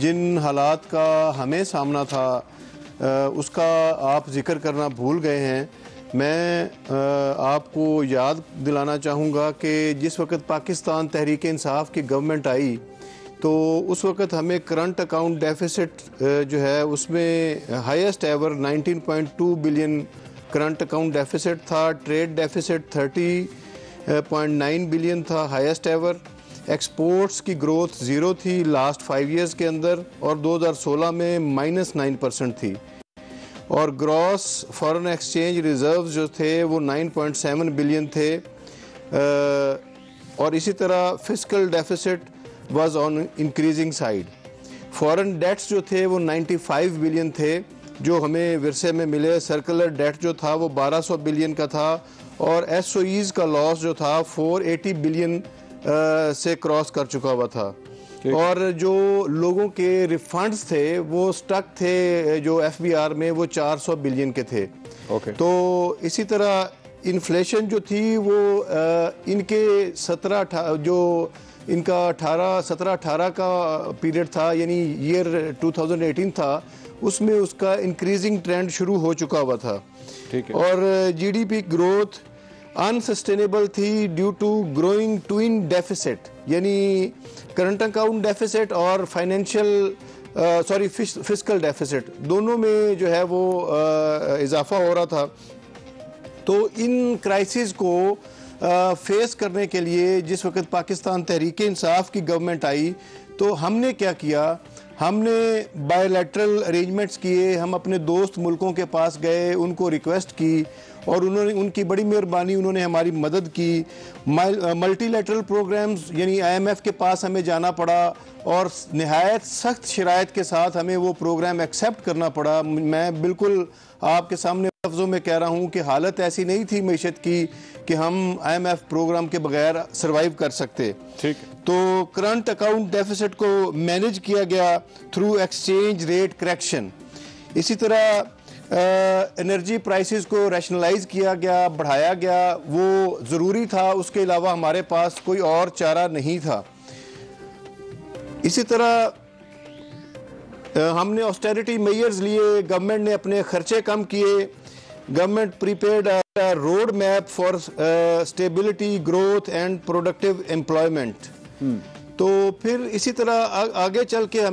جن حالات کا ہمیں سامنا تھا اس کا آپ ذکر کرنا بھول گئے ہیں. میں آپ کو یاد دلانا چاہوں گا کہ جس وقت پاکستان تحریک انصاف کی گورنمنٹ آئی تو اس وقت ہمیں کرنٹ اکاؤنٹ ڈیفیسٹ جو ہے اس میں highest ever 19.2 billion current account deficits تھا. ٹریڈ ڈیفیسٹ 30.9 بلین تھا, ہائیسٹ ایور. ایکسپورٹس کی گروتھ 0 تھی لاسٹ 5 ایئرز کے اندر, اور 2016 میں -9% تھی. اور گراس فارن ایکسچینج ریزروز جو تھے وہ 9.7 بلین تھے. اور اسی طرح fiscal deficit was on increasing side. Foreign debts جو تھے وہ 95 بلین تھے جو ہمیں ورثے میں ملے. سرکولر ڈیٹ جو تھا وہ 1200 بلین کا تھا, اور ایس او ایز کا لاس جو تھا 480 بلین سے کراس کر چکا ہوا تھا. اور جو لوگوں کے ریفنڈز تھے وہ سٹک تھے جو ایف بی آر میں وہ 400 بلین کے تھے. تو اسی طرح انفلیشن جو تھی وہ ان کے 17-18 کا پیریڈ تھا, یعنی ایئر 2018 تھا, اس میں اس کا انکریزنگ ٹرینڈ شروع ہو چکا ہوا تھا. اور G D P growth unsustainable تھی due to growing twin deficit, یعنی کرنٹ اکاؤنٹ ڈیفیسٹ اور فسکل ڈیفیسٹ دونوں میں جو ہے وہ اضافہ ہو رہا تھا. تو ان کرائسس کو فیس کرنے کے لیے جس وقت پاکستان تحریک انصاف کی گورنمنٹ آئی تو ہم نے کیا کیا, ہم نے بائی لیٹرل ارینجمنٹس کیے. ہم اپنے دوست ملکوں کے پاس گئے, ان کو ریکویسٹ کی, اور انہوں نے ان کی بڑی مہربانی, انہوں نے ہماری مدد کی. ملٹی لیٹرل پروگرامز یعنی آئی ایم ایف کے پاس ہمیں جانا پڑا, اور نہایت سخت شرائط کے ساتھ ہمیں وہ پروگرام ایکسیپٹ کرنا پڑا. میں بالکل آپ کے سامنے لفظوں میں کہہ رہا ہوں کہ حالت ایسی نہیں تھی معیشت کی کہ ہم آئی ایم ایف پروگرام کے بغیر سروائیو کر سکتے. تو کرنٹ اکاؤنٹ ڈیفیسٹ کو مینیج کیا گیا تھرو ایکسچینج ریٹ کریکشن. اسی طرح انرجی پرائسز کو ریشنلائز کیا گیا, بڑھایا گیا, وہ ضروری تھا, اس کے علاوہ ہمارے پاس کوئی اور چارہ نہیں تھا. اسی طرح ہم نے آسٹیریٹی میئرز لیے, گورنمنٹ نے اپنے خرچے کم کیے. Government prepared road map for stability growth and productive employment. تو پھر اسی طرح آگے چل کے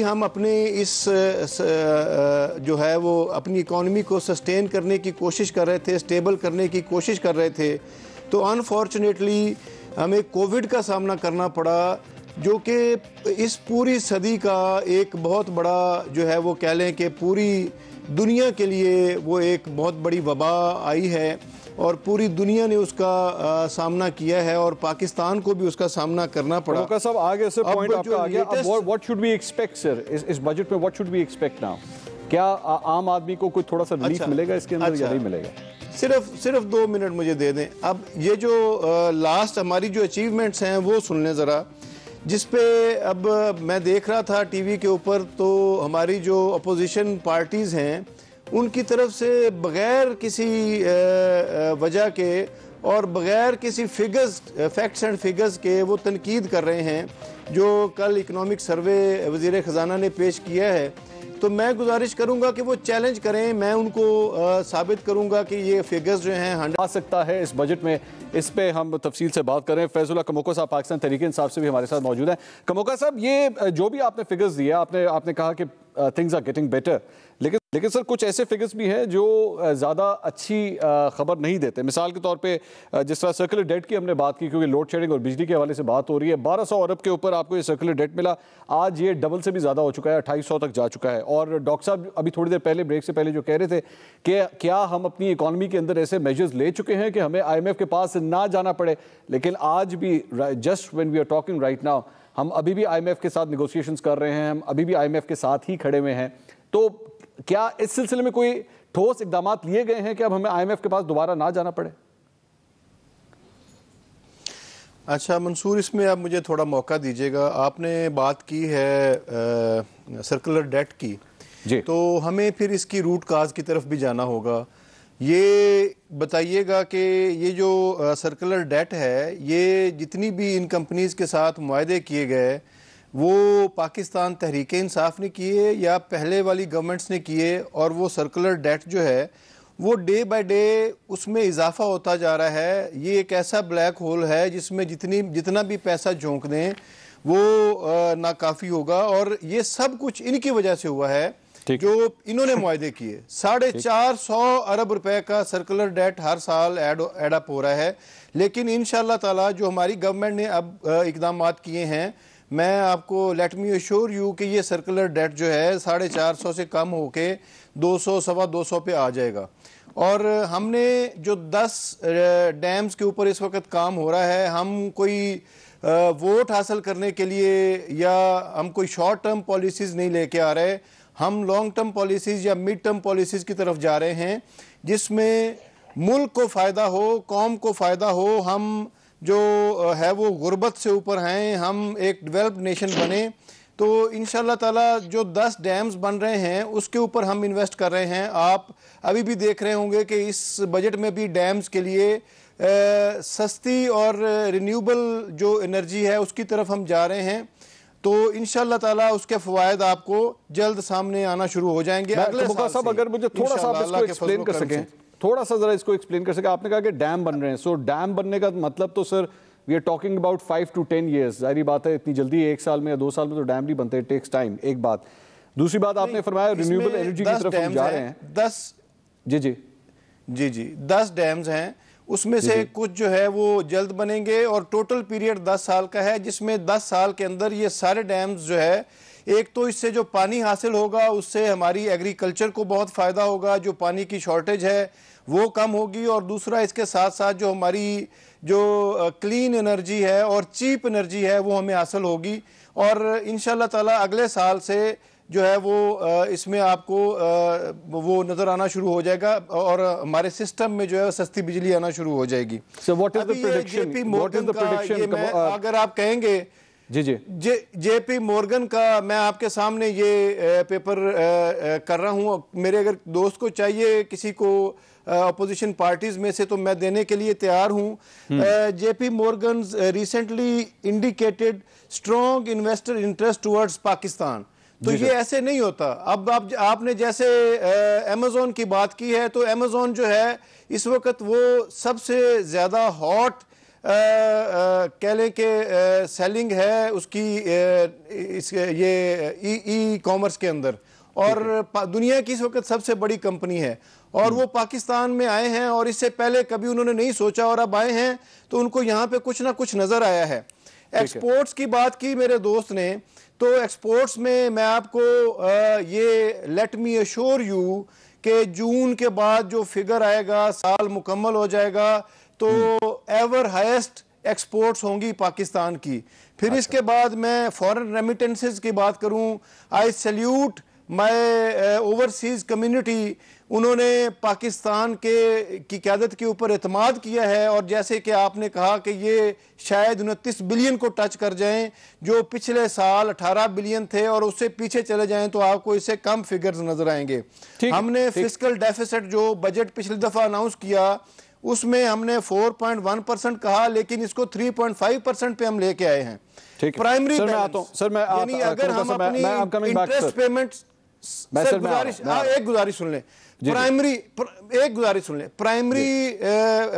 ہم اپنے اس جو ہے وہ اپنی اکانومی کو سسٹین کرنے کی کوشش کر رہے تھے, اسٹیبل کرنے کی کوشش کر رہے تھے. تو انفارچونیٹلی ہمیں کووڈ کا سامنا کرنا پڑا, جو کہ اس پوری صدی کا ایک بہت بڑا جو ہے وہ کہہ لیں کہ پوری دنیا کے لیے وہ ایک بہت بڑی وبا آئی ہے, اور پوری دنیا نے اس کا سامنا کیا ہے, اور پاکستان کو بھی اس کا سامنا کرنا پڑا. موقع صاحب آگے سے پوائنٹ آپ کا آگیا, اب what should we expect sir اس بجٹ میں, what should we expect now? کیا عام آدمی کو کوئی تھوڑا سا ریلیف ملے گا اس کے اندر یا نہیں ملے گا؟ صرف 2 منٹ مجھے دے دیں. اب یہ جو لاسٹ ہماری جو اچیومنٹس ہیں وہ سن لیں ذرا, جس پہ اب میں دیکھ رہا تھا ٹی وی کے اوپر, تو ہماری جو اپوزیشن پارٹیز ہیں ان کی طرف سے بغیر کسی وجہ کے اور بغیر کسی فیکٹس اینڈ فگرز کے وہ تنقید کر رہے ہیں جو کل اکنامک سروے وزیر خزانہ نے پیش کیا ہے. تو میں گزارش کروں گا کہ وہ چیلنج کریں, میں ان کو ثابت کروں گا کہ یہ فگرز جو ہیں آ سکتا ہے اس بجٹ میں. اس پہ ہم تفصیل سے بات کریں. فیض اللہ کموکا صاحب پاکستان تحریک انصاف سے بھی ہمارے ساتھ موجود ہیں. کموکا صاحب, یہ جو بھی آپ نے فگرز دیے, آپ نے کہا کہ things are getting better, لیکن سر کچھ ایسے فگرز بھی ہیں جو زیادہ اچھی خبر نہیں دیتے. مثال کے طور پہ جس طرح سرکولر ڈیٹ کی ہم نے بات کی, کیونکہ لوڈ شیڈنگ اور بجلی کے حوالے سے بات ہو رہی ہے, 1200 ارب کے اوپر آپ کو یہ سرکولر ڈیٹ ملا. آج یہ ڈبل سے بھی زیادہ ہو چکا ہے, 2800 تک جا چکا ہے. اور ڈاکٹر صاحب ابھی تھوڑی دیر پہلے بریک سے پہلے جو کہہ رہے تھے کہ کیا ہم اپنی اکانومی کے اندر ایسے میجرز لے چکے ہیں کہ ہمیں آئی ایم ایف کے پاس نہ جانا پڑے. لیکن آج بھی just when we are talking right now, ہم ابھی بھی آئی ایم ایف کے ساتھ نیگوسیشنز کر رہے ہیں, ہم ابھی بھی آئی ایم ایف کے ساتھ ہی کھڑے ہوئے ہیں. تو کیا اس سلسلے میں کوئی ٹھوس اقدامات لیے گئے ہیں کہ اب ہمیں آئی ایم ایف کے پاس دوبارہ نہ جانا پڑے؟ اچھا منصور, اس میں آپ مجھے تھوڑا موقع دیجیے گا. آپ نے بات کی ہے سرکولر ڈیٹ کی, جی, تو ہمیں پھر اس کی روٹ کاز کی طرف بھی جانا ہوگا. یہ بتائیے گا کہ یہ جو سرکولر ڈیٹ ہے, یہ جتنی بھی ان کمپنیز کے ساتھ معاہدے کیے گئے وہ پاکستان تحریک انصاف نے کیے یا پہلے والی گورنمنٹس نے کیے، اور وہ سرکولر ڈیٹ جو ہے وہ ڈے بائی ڈے اس میں اضافہ ہوتا جا رہا ہے. یہ ایک ایسا بلیک ہول ہے جس میں جتنا بھی پیسہ جھونک دیں وہ ناکافی ہوگا، اور یہ سب کچھ ان کی وجہ سے ہوا ہے جو انہوں نے معاہدے کیے. 450 ارب روپے کا سرکولر ڈیٹ ہر سال ایڈ اپ ہو رہا ہے، لیکن انشاءاللہ تعالی جو ہماری گورنمنٹ نے اب اقدامات کیے ہیں، میں آپ کو لیٹ می ایشور یو کہ یہ سرکولر ڈیٹ جو ہے 450 سے کم ہو کے 200 سوا 200 پہ آ جائے گا. اور ہم نے جو 10 ڈیمز کے اوپر اس وقت کام ہو رہا ہے، ہم کوئی ووٹ حاصل کرنے کے لیے یا ہم کوئی شارٹ ٹرم پالیسیز نہیں لے کے آ رہے، ہم لانگ ٹرم پالیسیز یا مڈ ٹرم پالیسیز کی طرف جا رہے ہیں جس میں ملک کو فائدہ ہو، قوم کو فائدہ ہو. ہم جو ہے وہ غربت سے اوپر ہیں، ہم ایک ڈیولپڈ نیشن بنیں. تو انشاءاللہ تعالی جو 10 ڈیمز بن رہے ہیں اس کے اوپر ہم انویسٹ کر رہے ہیں. آپ ابھی بھی دیکھ رہے ہوں گے کہ اس بجٹ میں بھی ڈیمز کے لیے سستی اور رینیوبل جو انرجی ہے اس کی طرف ہم جا رہے ہیں. تو انشاءاللہ تعالی اس کے فوائد آپ کو جلد سامنے آنا شروع ہو جائیں گے اگلے سال سے. اگر مجھے تھوڑا سا آپ اس کو ایکسپلین کر سکیں، تھوڑا سا ذرا اس کو ایکسپلین کر سکیں. آپ نے کہا کہ ڈیم بن رہے ہیں، سو ڈیم بننے کا مطلب تو sir we are talking about 5 to 10 years. ظاہری بات ہے اتنی جلدی 1 سال میں یا 2 سال میں تو ڈیم نہیں بنتے، it takes time. ایک بات. دوسری بات آپ نے فرمایا رینیوبل انرجی کی طرف ہم جا رہے ہیں. 10 ڈیمز ہیں، اس میں سے کچھ جو ہے وہ جلد بنیں گے، اور ٹوٹل پیریڈ 10 سال کا ہے، جس میں 10 سال کے اندر یہ سارے ڈیمز جو ہے، ایک تو اس سے جو پانی حاصل ہوگا اس سے ہماری ایگریکلچر کو بہت فائدہ ہوگا، جو پانی کی شارٹیج ہے وہ کم ہوگی، اور دوسرا اس کے ساتھ ساتھ جو ہماری جو کلین انرجی ہے اور چیپ انرجی ہے وہ ہمیں حاصل ہوگی. اور انشاءاللہ تعالی اگلے سال سے جو ہے وہ اس میں آپ کو وہ نظر آنا شروع ہو جائے گا، اور ہمارے سسٹم میں جو ہے سستی بجلی آنا شروع ہو جائے گی. اگر آپ کہیں گے جے پی مورگن کا، میں آپ کے سامنے یہ پیپر کر رہا ہوں، میرے اگر دوست کو چاہیے کسی کو اپوزیشن پارٹیز میں سے تو میں دینے کے لیے تیار ہوں. J P Morgan's recently indicated strong investor interest towards Pakistan. تو یہ ایسے نہیں ہوتا. اب آپ نے جیسے ایمیزون کی بات کی ہے، تو ایمیزون جو ہے اس وقت وہ سب سے زیادہ ہاٹ کہہ لیں کہ سیلنگ ہے اس کی یہ ای کامرس کے اندر، اور دنیا کی اس وقت سب سے بڑی کمپنی ہے. اور وہ پاکستان میں آئے ہیں، اور اس سے پہلے کبھی انہوں نے نہیں سوچا، اور اب آئے ہیں تو ان کو یہاں پہ کچھ نہ کچھ نظر آیا ہے. ایکسپورٹس کی بات کی میرے دوست نے، تو ایکسپورٹس میں آپ کو یہ لیٹ می ایشور یو کہ جون کے بعد جو فگر آئے گا، سال مکمل ہو جائے گا تو ایور ہائیسٹ ایکسپورٹس ہوں گی پاکستان کی. پھر اس کے بعد میں فورن ریمیٹنسز کی بات کروں، آئی سیلیوٹ مائی اوورسیز کمیونٹی. انہوں نے پاکستان کی قیادت کے اوپر اعتماد کیا ہے، اور جیسے کہ آپ نے کہا کہ یہ شاید 29 بلین کو ٹچ کر جائیں، جو پچھلے سال 18 بلین تھے، اور اس سے پیچھے چلے جائیں تو آپ کو اس سے کم فگرز نظر آئیں گے. ہم نے فسکل ڈیفیسٹ جو بجٹ پچھلی دفعہ اناؤنس کیا اس میں ہم نے 4.1% کہا، لیکن اس کو 3.5% پہ ہم لے کے آئے ہیں. پرائمری بیلنس، یعنی اگر ہم اپنی انٹرسٹ پیمنٹ، ایک گزارش سن لیں، پرائمری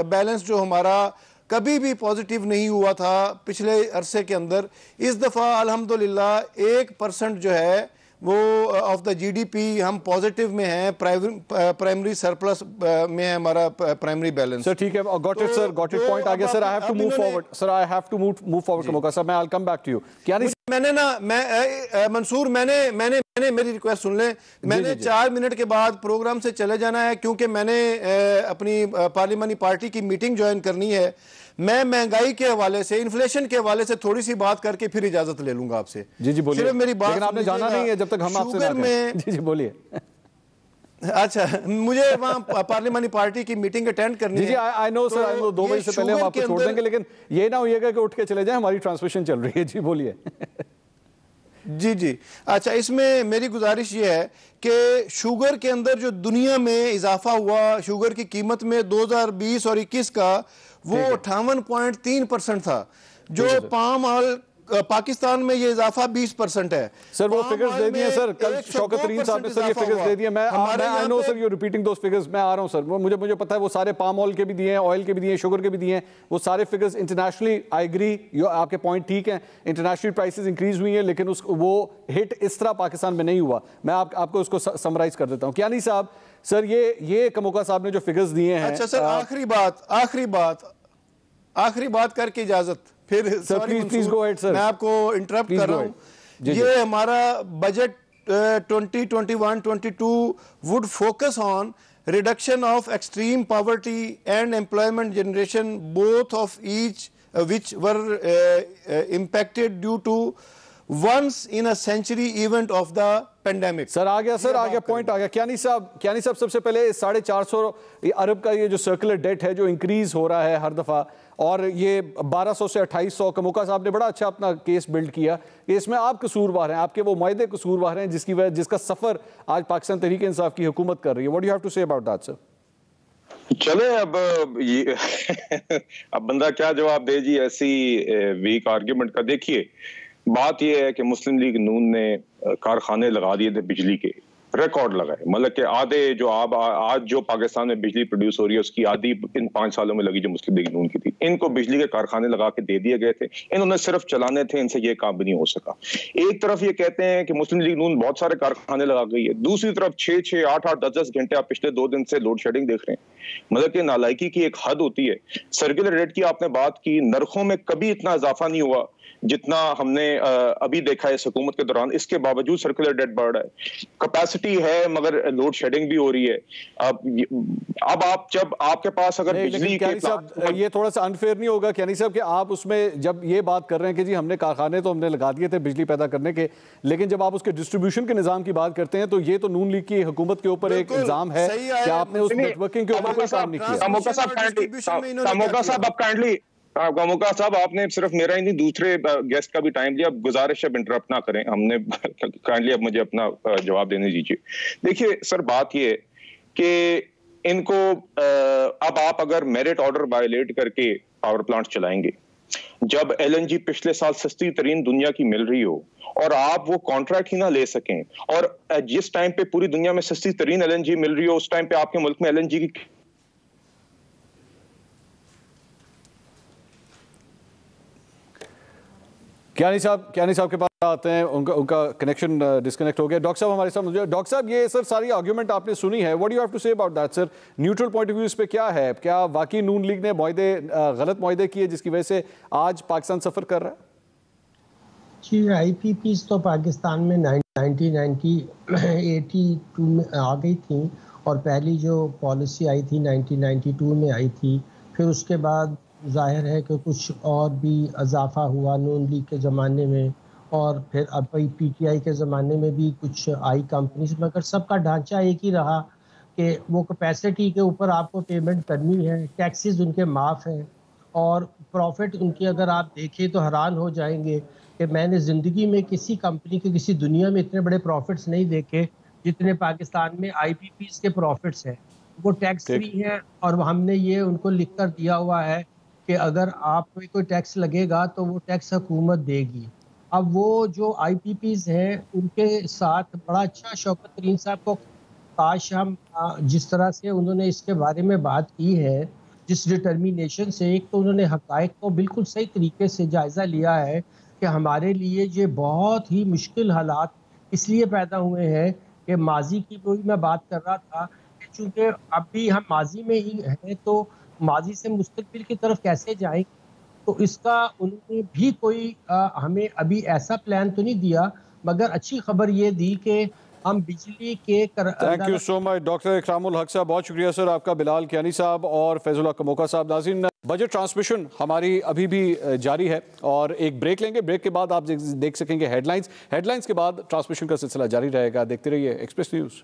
بیلنس جو ہمارا کبھی بھی پازیٹیو نہیں ہوا تھا پچھلے عرصے کے اندر، اس دفعہ الحمدللہ 1% جو ہے وہ آف دا جی ڈی پی ہم پازیٹیو میں ہیں، پرائمری سرپلس میں ہے ہمارا پرائمری بیلنس. سر ٹھیک ہے، got it sir, got it point آ گیا sir. I have to move forward sir, I have to move forward موقع سر، میں I will come back to you. Mansoor میں نے میری ریکویسٹ سن لیں، میں نے 4 منٹ کے بعد پروگرام سے چلے جانا ہے، کیونکہ میں نے اپنی پارلیمانی پارٹی کی میٹنگ جوائن کرنی ہے. میں مہنگائی کے حوالے سے، انفلیشن کے حوالے سے تھوڑی سی بات کر کے پھر اجازت لے لوں گا آپ سے. جی بولیے. صرف میری بات، لیکن آپ نے جانا نہیں ہے جب تک ہم آپ سے نہ کہیں. جی بولیے. اچھا، مجھے وہاں پارلیمانی پارٹی کی میٹنگ اٹینڈ کرنی ہے. جی آئی نو سر، 2 بجے سے پہلے ہم آپ کو چھوڑ دیں گے، لیکن یہ نہ ہوئے گا کہ اٹھ کے چلے جائیں، ہماری ٹرانسمیشن چل رہی ہے. جی بولیے. جی اچھا، اس میں میری گزارش یہ ہے کہ شوگر کے اندر جو دنیا میں اضافہ ہوا، شوگر کی قیمت میں 2020 اور 21 کا وہ 58.3% تھا. جو پام آئل پاکستان میں یہ اضافہ 20% ہے. سر وہ فگرز دے دیے سر, کل شوکت ترین صاحب نے سر یہ فگرز دے دیے. میں I know sir you repeating those figures, میں آ رہا ہوں سر, مجھے پتا ہے وہ سارے پام آئل کے بھی دیے ہیں, آئل کے بھی دیے ہیں, شوگر کے بھی دیے ہیں, وہ سارے فگرز انٹرنیشنلی. آئی ایگری, آپ کے پوائنٹ ٹھیک ہیں, انٹرنیشنل پرائسز انکریز ہوئی ہیں, لیکن وہ ہٹ اس طرح پاکستان میں نہیں ہوا. میں آپ کو اس کو سمرائز کر دیتا ہوں. کیانی صاحب سر یہ کموکا صاحب نے جو فگرز دیے ہیں. اچھا سر, آخری بات کر کے اجازت, پھر میں آپ کو انٹرپٹ کر رہا ہوں. یہ ہمارا budget 2021-22 would focus on reduction of extreme poverty and employment generation, both of each which were impacted due to once in a century event of the pandemic. سر آ گیا پوائنٹ آ گیا. کیانی صاحب سب سے پہلے 450 ارب کا یہ جو سرکولر ڈیٹ ہے جو انکریز ہو رہا ہے ہر دفعہ, اور یہ 1200 سے 2800, کموکا صاحب نے بڑا اچھا اپنا کیس بلڈ کیا کہ اس میں آپ قصوروار ہیں, آپ کے وہ معاہدے قصوروار ہیں جس کا سفر آج پاکستان تحریک انصاف کی حکومت کر رہی ہے. What do you have to say about that, sir? چلے اب بندہ کیا جواب دے جی ایسی ویک آرگیومنٹ کا. دیکھیے بات یہ ہے کہ مسلم لیگ نون نے کارخانے لگا دیے تھے بجلی کے, ریکارڈ لگائے, مطلب کہ آدھے جو آج جو پاکستان میں بجلی پروڈیوس ہو رہی ہے اس کی آدھی ان 5 سالوں میں لگی جو مسلم لیگ نون کی تھی. ان کو بجلی کے کارخانے لگا کے دے دیے گئے تھے, انہوں نے صرف چلانے تھے, ان سے یہ کام بھی نہیں ہو سکا. ایک طرف یہ کہتے ہیں کہ مسلم لیگ نون بہت سارے کارخانے لگا گئی ہے, دوسری طرف 6 8 10 گھنٹے آپ پچھلے 2 دن سے لوڈ شیڈنگ دیکھ رہے ہیں. مطلب کہ نالائکی کی ایک حد ہوتی ہے. سرکولر ریٹ کی آپ نے بات کی, نرخوں میں کبھی اتنا اضافہ نہیں ہوا جتنا ہم نے ابھی دیکھا ہے اس حکومت کے دوران. اس کے باوجود سرکولر ڈیٹ بڑھ رہا ہے, کیپیسٹی ہے مگر لوڈ شیڈنگ بھی ہو رہی ہے. اب جب آپ کے پاس اگر بجلی کے یہ تھوڑا سا انفیئر نہیں ہوگا کیانی صاحب کہ آپ اس میں جب یہ بات کر رہے ہیں کہ جی ہم نے کارخانے تو ہم نے لگا دیے تھے بجلی پیدا کرنے کے, لیکن جب آپ اس کے ڈسٹریبیوشن کے نظام کی بات کرتے ہیں تو یہ تو نون لیگ کی حکومت کے اوپر ایک الزام ہے کہ آپ نے اس نیٹ ورکنگ کے اوپر کوئی کام نہیں کیا. کموکا صاحب آپ نے صرف میرا ہی نہیں دوسرے گیسٹ کا بھی ٹائم لیا. اب گزارش اب انٹرپٹ نہ کریں, ہم نے کائنڈلی اب مجھے اپنا جواب دینے دیجیے. دیکھیے سر بات یہ ہے کہ ان کو اب آپ اگر میرٹ آرڈر وائلیٹ کر کے پاور پلانٹ چلائیں گے, جب ایل این جی پچھلے سال سستی ترین دنیا کی مل رہی ہو اور آپ وہ کانٹریکٹ ہی نہ لے سکیں, اور جس ٹائم پہ پوری دنیا میں سستی ترین ایل این جی مل رہی ہو اس ٹائم پہ آپ کے ملک میں ایل این جی کی کیانی صاحب کے پاس آتے ہیں, ان کا کنیکشن ڈسکنیکٹ ہو گیا. ڈاکٹر صاحب ہمارے ساتھ موجود. ڈاکٹر صاحب یہ سر ساری آرگیومنٹ آپ نے سنی ہے, what do you have to say about that, sir? Neutral point of view اس پہ کیا ہے, کیا واقعی نون لیگ نے غلط معاہدے کیے جس کی وجہ سے آج پاکستان سفر کر رہا ہے؟ جی آئی پی پیز تو پاکستان میں 1982 میں آ گئی تھیں, اور پہلی جو پالیسی آئی تھی 1992 میں آئی تھی. پھر اس کے بعد ظاہر ہے کہ کچھ اور بھی اضافہ ہوا نون لیگ کے زمانے میں, اور پھر اب پی ٹی آئی کے زمانے میں بھی کچھ آئی کمپنیز, مگر سب کا ڈھانچہ ایک ہی رہا کہ وہ کیپیسٹی کے اوپر آپ کو پیمنٹ کرنی ہے, ٹیکسز ان کے معاف ہیں, اور پروفٹ ان کی اگر آپ دیکھیں تو حیران ہو جائیں گے کہ میں نے زندگی میں کسی کمپنی کے کسی دنیا میں اتنے بڑے پروفٹس نہیں دیکھے جتنے پاکستان میں آئی پی پیز کے پروفٹس ہیں. وہ ٹیکس فری ہیں, اور ہم نے یہ ان کو لکھ کر دیا ہوا ہے کہ اگر آپ کو کوئی ٹیکس لگے گا تو وہ ٹیکس حکومت دے گی. اب وہ جو آئی پی پیز ہیں ان کے ساتھ بڑا اچھا شوکت ترین صاحب کو کاش ہم جس طرح سے انہوں نے اس کے بارے میں بات کی ہے, جس ڈٹرمینیشن سے, ایک تو انہوں نے حقائق کو بالکل صحیح طریقے سے جائزہ لیا ہے کہ ہمارے لیے یہ بہت ہی مشکل حالات اس لیے پیدا ہوئے ہیں کہ ماضی کی کوئی میں بات کر رہا تھا کہ چونکہ اب بھی ہم ماضی میں ہی ہیں تو ماضی سے مستقبل کی طرف کیسے جائیں, تو اس کا انہوں نے بھی کوئی ہمیں ابھی ایسا پلان تو نہیں دیا, مگر اچھی خبر یہ دی کہ ہم بجلی کے thank you so much doctor Ikram ul Haq sahab, بہت شکریہ سر آپ کا. بلال کیانی صاحب اور فیض اللہ کموکا صاحب. ناظرین بجٹ ٹرانسمیشن ہماری ابھی بھی جاری ہے اور ایک بریک لیں گے, بریک کے بعد آپ دیکھ سکیں گے ہیڈ لائنز کے بعد ٹرانسمیشن کا سلسلہ جاری رہے گا. دیکھتے رہیے ایکسپریس نیوز.